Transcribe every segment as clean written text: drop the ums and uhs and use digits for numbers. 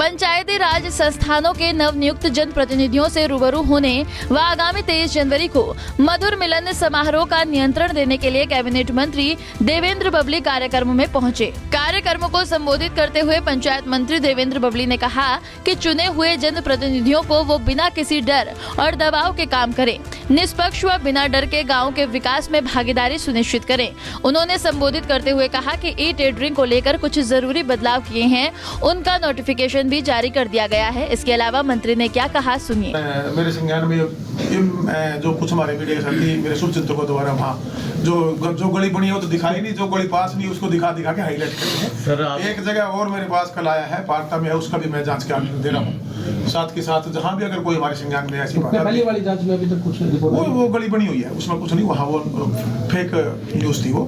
पंचायती राज संस्थानों के नवनियुक्त जनप्रतिनिधियों से रूबरू होने व आगामी 23 जनवरी को मधुर मिलन समारोह का नियंत्रण देने के लिए कैबिनेट मंत्री देवेंद्र बबली कार्यक्रम में पहुंचे। कार्यक्रमों को संबोधित करते हुए पंचायत मंत्री देवेंद्र बबली ने कहा कि चुने हुए जनप्रतिनिधियों को वो बिना किसी डर और दबाव के काम करें, निष्पक्ष व बिना डर के गाँव के विकास में भागीदारी सुनिश्चित करें। उन्होंने संबोधित करते हुए कहा कि ई टेंडरिंग को लेकर कुछ जरूरी बदलाव किए हैं, उनका नोटिफिकेशन भी जारी कर दिया गया है। इसके अलावा मंत्री ने क्या कहा, सुनिए। मेरे संज्ञान में जो कुछ हमारे मीडिया के साथी मेरे शुभचिंतकों द्वारा वहाँ जो गली बनी है वो तो दिखाई नहीं, जो गली पास नहीं उसको दिखा के हाईलाइट करते हैं। एक जगह और मेरे पास कल आया है पार्टा में है, उसका भी मैं जांच के आदेश दे रहा हूँ। साथ के साथ जहाँ भी अगर कोई हमारे संज्ञान में ऐसी बात वाली जांच में अभी तक कुछ वो गली बनी हुई है, उसमें कुछ नहीं, वहाँ वो फेक न्यूज थी वो,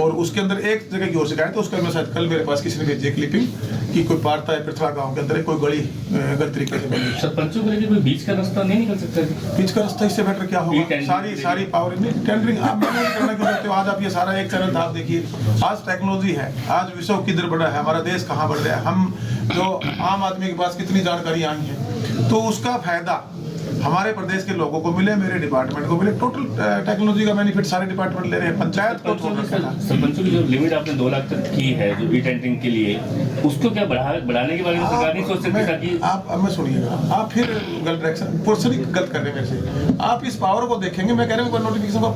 और उसके अंदर एक जगह की ओर शिकायत है। उसका मैं शायद कल मेरे पास किसी ने भेजी क्लिपिंग कि कोई पार्टा है पृथ्वा गाँव के अंदर कोई गली गलत तरीके से बनी। सरपंचों के लिए कोई बीच का रास्ता नहीं निकल सकता? बीच का रास्ता इससे बेटर क्या होगा? सारी पावर टेंडरिंग आप करना क्यों चाहते हो? आज आप ये सारा एक चैनल था, आप देखिए आज टेक्नोलॉजी है, आज विश्व किधर बढ़ा है, हमारा देश कहाँ बढ़ रहा है, हम जो आम आदमी के पास कितनी जानकारी आई है, तो उसका फायदा हमारे प्रदेश के लोगों को मिले, मेरे डिपार्टमेंट को मिले। टोटल टेक्नोलॉजी का बेनिफिट सारे डिपार्टमेंट ले रहे हैं, पंचायत को। सरपंचों की जो लिमिट आपने 2 लाख तक की है जो ई टेंडरिंग के लिए, उसको क्या बढ़ाने के बारे में सरकार नहीं सोच सकती? ताकि आप मैं सुनिएगा, आप फिर गलत डायरेक्शन पर्सन गलत कर रहे हैं मेरे से। आप इस पावर को देखेंगे, मैं कह रहा हूँ नोटिफिकेशन को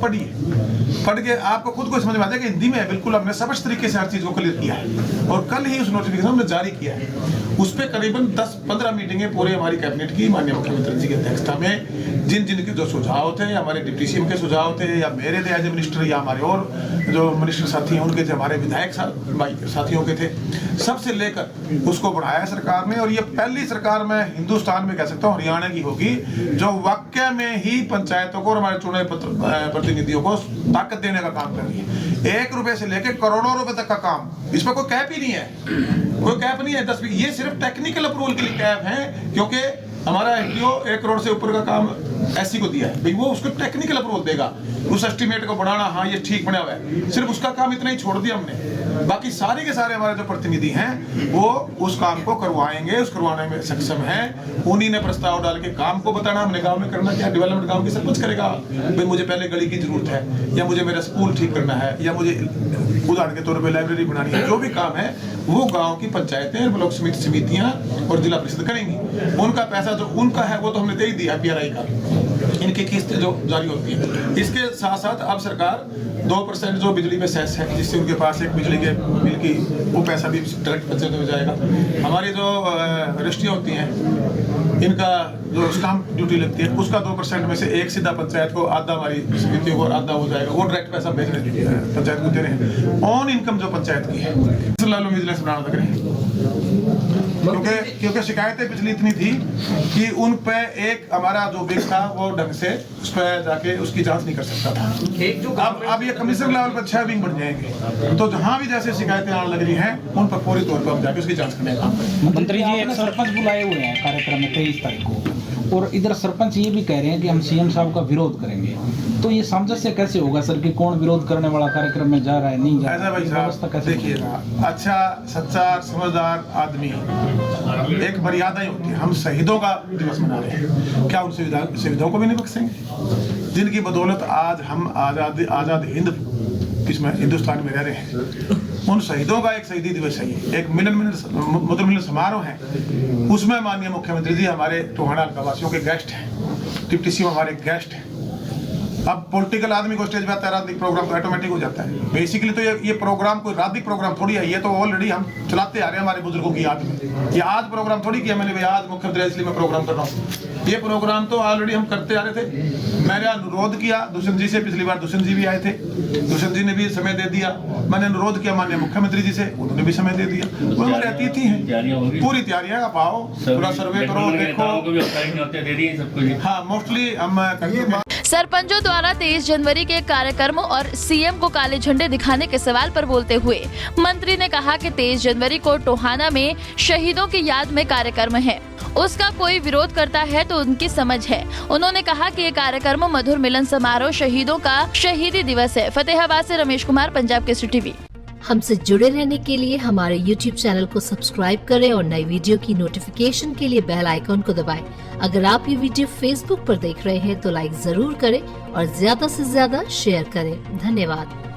पढ़ के आपको खुद को समझ में आ जाएगा। हिंदी में बिल्कुल हमने स्पष्ट तरीके से हर चीज को क्लियर किया है और कल ही उस नोटिफिकेशन हमने जारी किया है। उस पर करीबन 10-15 मीटिंगें पूरे हमारी कैबिनेट की माननीय मुख्यमंत्री जी की अध्यक्षता में जिन के जो सुझाव थे, हमारे डिप्टी सीएम के सुझाव थे, या मेरे थे एज ए मिनिस्टर, या हमारे और जो मिनिस्टर साथी हैं उनके थे, हमारे विधायक साथियों के थे, सबसे लेकर उसको बढ़ाया सरकार ने। और ये पहली सरकार मैं हिंदुस्तान में कह सकता हूँ हरियाणा की होगी जो वाकई में ही पंचायतों को और हमारे चुने प्रतिनिधियों को ताकत देने का काम कर रही है। 1 रुपए से लेकर करोड़ों रुपए तक का काम, इस पर कोई कैप ही नहीं है, कोई कैप नहीं है। 10 ये सिर्फ टेक्निकल अप्रूवल के लिए कैप है, क्योंकि हमारा एसडीओ 1 करोड़ से ऊपर का काम एससी को दिया है भाई, वो उसको टेक्निकल अप्रूवल देगा, उस एस्टीमेट को बढ़ाना, हाँ ये ठीक बना हुआ है, सिर्फ उसका काम इतना ही छोड़ दिया हमने। बाकी सारे के सारे हमारे जो प्रतिनिधि हैं वो उस काम को करवाएंगे, उस करवाने में सक्षम हैं। उन्हीं ने प्रस्ताव डाल के काम को बताना, हमने गांव में करना क्या, डेवलपमेंट गांव की सरपंच करेगा भाई, मुझे पहले गली की जरूरत है, या मुझे मेरा स्कूल ठीक करना है, या मुझे उदाहरण के तौर पर लाइब्रेरी बनानी है, जो भी काम है वो गाँव की पंचायतें, ब्लॉक समितियां और जिला परिषद करेंगी। उनका पैसा जो उनका है वो तो हमने दे ही दिया पीआरआई का, इनकी किस्तें जो जारी होती है। इसके साथ साथ अब सरकार 2% जो बिजली पे सेस है, जिससे उनके पास एक बिजली के बिल की वो पैसा भी डायरेक्ट पंचायत में जाएगा। हमारी जो रजिस्ट्रियाँ होती हैं, इनका जो स्टाम्प ड्यूटी लगती है, उसका 2% में से 1 सीधा पंचायत को, आधा हमारी समितियों को, आधा हो जाएगा, वो डायरेक्ट पैसा भेजने पंचायत को दे रहे हैं। ऑन इनकम जो पंचायत की है विजिलेंस बनाना तक नहीं, क्योंकि शिकायतें पिछली इतनी थी कि उन पे एक हमारा जो विंग था वो ढंग से उस पर जाके उसकी जांच नहीं कर सकता था। अब ये कमिश्नर लेवल पर 6 विंग बन जाएंगे, तो जहां भी जैसे शिकायतें आने लग रही हैं उन पर पूरी तौर पर हम जाके उसकी जांच करने का काम करेंगे। मंत्री जी एक सरपंच बुलाए हुए हैं कार्यक्रम में 23 तारीख को, और इधर सरपंच ये भी कह रहे हैं कि हम सीएम साहब का विरोध करेंगे, तो ये सामंजस्य कैसे होगा सर कि कौन विरोध करने वाला कार्यक्रम में जा रहा है, नहीं जा रहा है? भाई साहब देखिए ना, अच्छा सच्चा समझदार आदमी, एक मर्यादा ही होती है। हम शहीदों का दिवस मना रहे हैं, क्या उन शहीदों को भी नहीं बख्शेंगे जिनकी बदौलत आज हम आजाद हिंद इसमें हिंदुस्तान में रह रहे हैं? उन शहीदों का एक शहीदी दिवस है, एक मधुर मिलन समारोह है, उसमें माननीय मुख्यमंत्री जी हमारे टोहाना हल्का वासियों के गेस्ट हैं, डिप्टी सीएम हमारे गेस्ट हैं। अब पॉलिटिकल आदमी को स्टेज पे आता है, राजनीतिक प्रोग्राम तो ऑटोमेटिक हो जाता है। बेसिकली तो ये प्रोग्राम कोई राजनीतिक प्रोग्राम थोड़ी है, ये तो ऑलरेडी हम चलाते आ रहे हैं हमारे बुजुर्गों की याद में। ये आज प्रोग्राम थोड़ी किया मैंने, आज मुख्यमंत्री इसलिए मैं प्रोग्राम कर रहा हूँ। ये प्रोग्राम तो ऑलरेडी हम करते आ रहे थे। मैंने अनुरोध किया दुष्यंत जी से, पिछली बार दुष्यंत जी भी आए थे, दुष्यंत जी ने भी समय दे दिया। मैंने अनुरोध किया माननीय मुख्यमंत्री जी से, उन्होंने भी समय दे दिया। वो हमारे अतिथि हैं, पूरी तैयारियां, आप आओ, पूरा सर्वे करो, देखो। हाँ, मोस्टली हम करते। सरपंचों द्वारा 23 जनवरी के कार्यक्रमों और सीएम को काले झंडे दिखाने के सवाल पर बोलते हुए मंत्री ने कहा कि 23 जनवरी को टोहाना में शहीदों की याद में कार्यक्रम है, उसका कोई विरोध करता है तो उनकी समझ है। उन्होंने कहा कि ये कार्यक्रम मधुर मिलन समारोह शहीदों का शहीदी दिवस है। फतेहाबाद से रमेश कुमार, पंजाब केसरी टीवी। हमसे जुड़े रहने के लिए हमारे YouTube चैनल को सब्सक्राइब करें और नई वीडियो की नोटिफिकेशन के लिए बेल आइकॉन को दबाएं। अगर आप ये वीडियो Facebook पर देख रहे हैं तो लाइक जरूर करें और ज्यादा से ज्यादा शेयर करें। धन्यवाद।